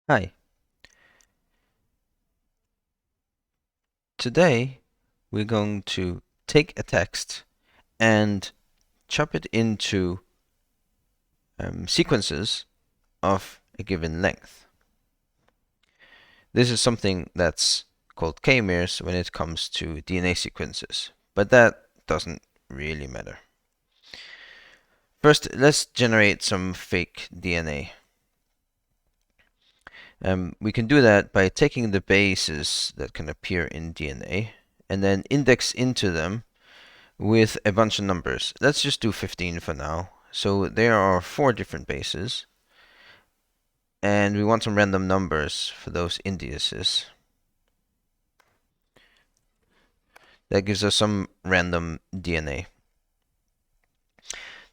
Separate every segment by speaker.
Speaker 1: Hi. Today we're going to take a text and chop it into sequences of a given length. This is something that's called k-meres when it comes to DNA sequences, but that doesn't really matter. First, let's generate some fake DNA. We can do that by taking the bases that can appear in DNA and then index into them with a bunch of numbers. Let's just do 15 for now. So there are 4 different bases, and we want some random numbers for those indices. That gives us some random DNA.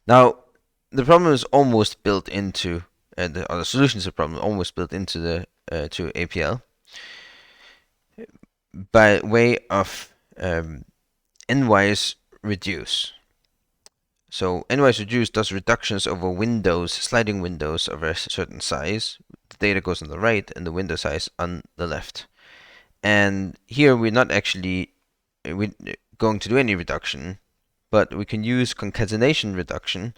Speaker 1: Now, the problem is almost built into, the solution to the problem almost built into the to APL by way of n-wise reduce. So n-wise reduce does reductions over windows, sliding windows of a certain size. The data goes on the right and the window size on the left. And here we're not actually going to do any reduction, but we can use concatenation reduction,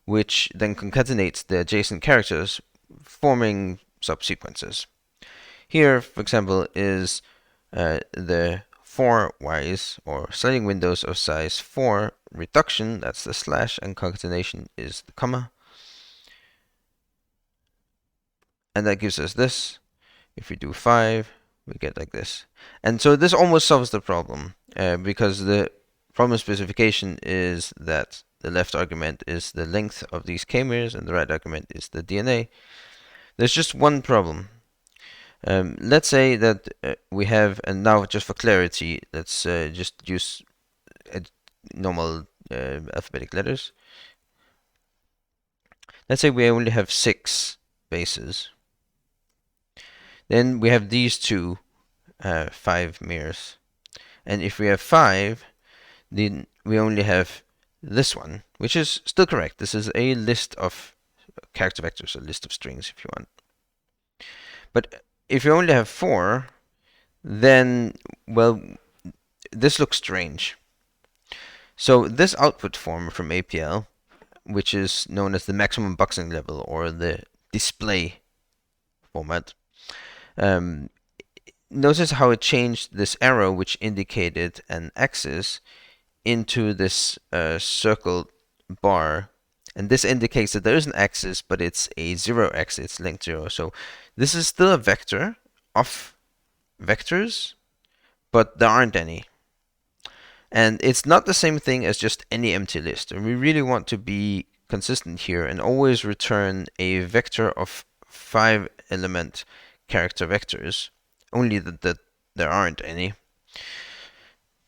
Speaker 1: which then concatenates the adjacent characters, forming subsequences. Here, for example, is the 4-wise or sliding windows of size 4 reduction, that's the slash, and concatenation is the comma. And that gives us this. If we do 5, we get like this. And so this almost solves the problem, because the problem specification is that the left argument is the length of these k-meres and the right argument is the DNA. There's just one problem. Let's say that we have, and now just for clarity, let's just use normal alphabetic letters. Let's say we only have 6 bases. Then we have these two 5 mirrors. And if we have 5, then we only have this one, which is still correct. This is a list of character vectors, a list of strings if you want. But if you only have 4, then, well, this looks strange. So this output form from APL, which is known as the maximum boxing level or the display format, notice how it changed this arrow, which indicated an axis, into this circled bar. And this indicates that there is an axis, but it's a 0 axis, it's length 0. So this is still a vector of vectors, but there aren't any. And it's not the same thing as just any empty list. And we really want to be consistent here and always return a vector of 5 element character vectors, only that there aren't any.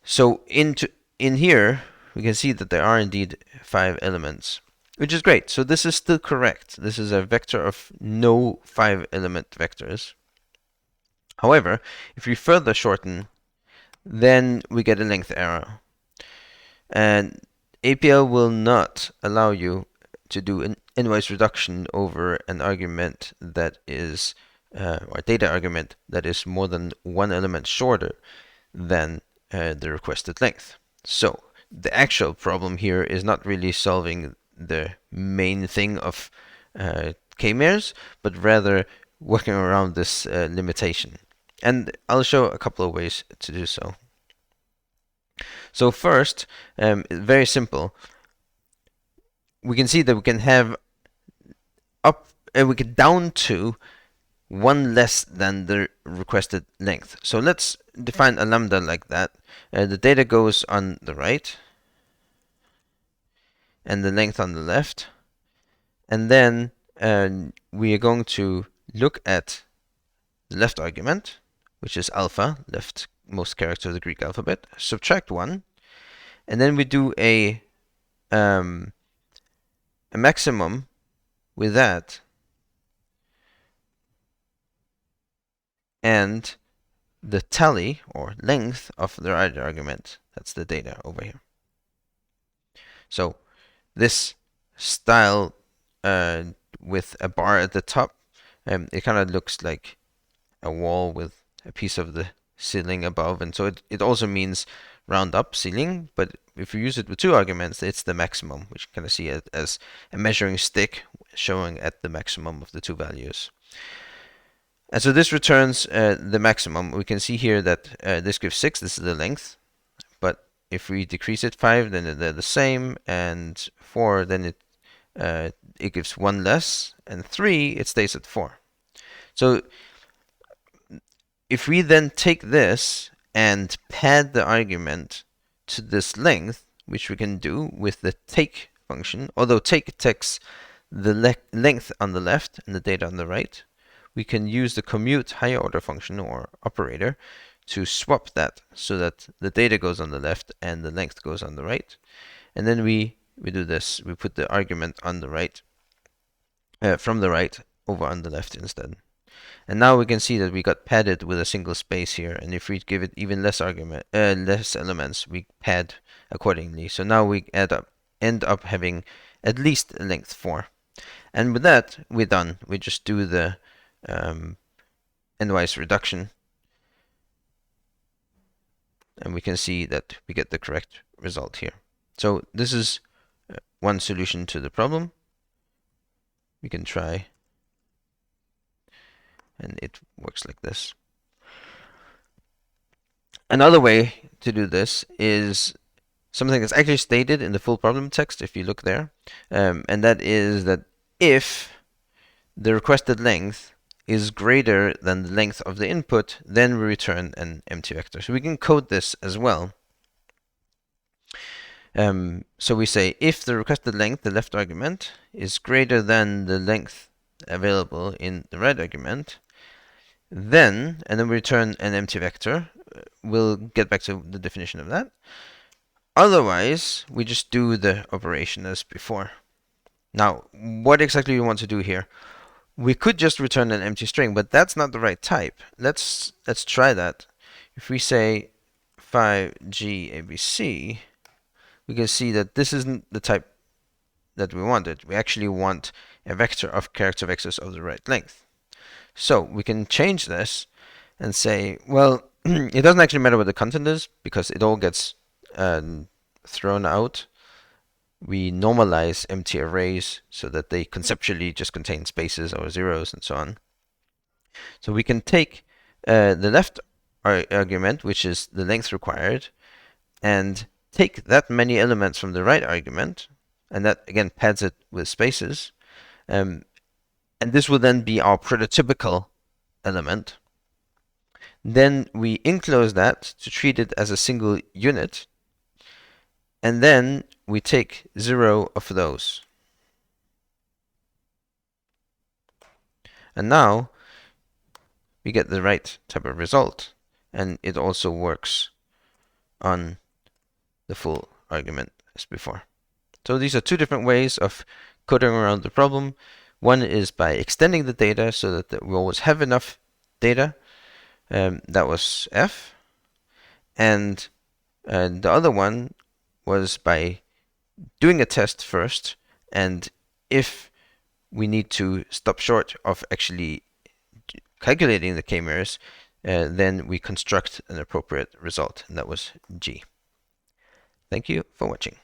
Speaker 1: So in here, we can see that there are indeed 5 elements, which is great. So this is still correct. This is a vector of no 5 element vectors. However, if we further shorten, then we get a length error. And APL will not allow you to do an n-wise reduction over an argument that is, or data argument that is more than 1 element shorter than the requested length. So the actual problem here is not really solving the main thing of k-meres, but rather working around this limitation. And I'll show a couple of ways to do so. So first, very simple. We can see that we can have up, we can down to 1 less than the requested length. So let's define a lambda like that. The data goes on the right, and the length on the left. And then we are going to look at the left argument, which is alpha, leftmost character of the Greek alphabet, subtract 1, and then we do a maximum with that, and the tally or length of the right argument. That's the data over here. So this style with a bar at the top It kind of looks like a wall with a piece of the ceiling above, and so it also means round up ceiling, but if you use it with 2 arguments, it's the maximum, which you kind of see it as a measuring stick showing at the maximum of the 2 values. And so this returns the maximum. We can see here that this gives 6, this is the length, but if we decrease it 5, then they're the same, and 4, then it gives 1 less, and 3, it stays at 4. So if we then take this and pad the argument to this length, which we can do with the take function, although take takes the length on the left and the data on the right, we can use the commute higher order function or operator to swap that so that the data goes on the left and the length goes on the right. And then we do this, we put the argument on the right, from the right over on the left instead. And now we can see that we got padded with a single space here, and if we give it even less less elements, we pad accordingly. So now we end up having at least a length 4. And with that, we're done. We just do the endwise reduction, and we can see that we get the correct result here. So this is one solution to the problem. We can try, and it works like this. Another way to do this is something that's actually stated in the full problem text, if you look there, and that is that if the requested length is greater than the length of the input, then we return an empty vector. So we can code this as well. So we say if the requested length, the left argument, is greater than the length available in the right argument, then, and then we return an empty vector. We'll get back to the definition of that. Otherwise, we just do the operation as before. Now, what exactly we want to do here? We could just return an empty string, but that's not the right type. Let's try that. If we say 5G ABC, we can see that this isn't the type that we wanted. We actually want a vector of character vectors of the right length. So we can change this and say, well, it doesn't actually matter what the content is because it all gets thrown out. We normalize empty arrays so that they conceptually just contain spaces or zeros and so on. So we can take the left argument, which is the length required, and take that many elements from the right argument, and that again pads it with spaces. And this will then be our prototypical element. Then we enclose that to treat it as a single unit. And then we take 0 of those. And now we get the right type of result. And it also works on the full argument as before. So these are 2 different ways of coding around the problem. One is by extending the data so that we always have enough data. That was F. And the other one was by doing a test first, and if we need to stop short of actually calculating the k-mirrors, then we construct an appropriate result, and that was G. Thank you for watching.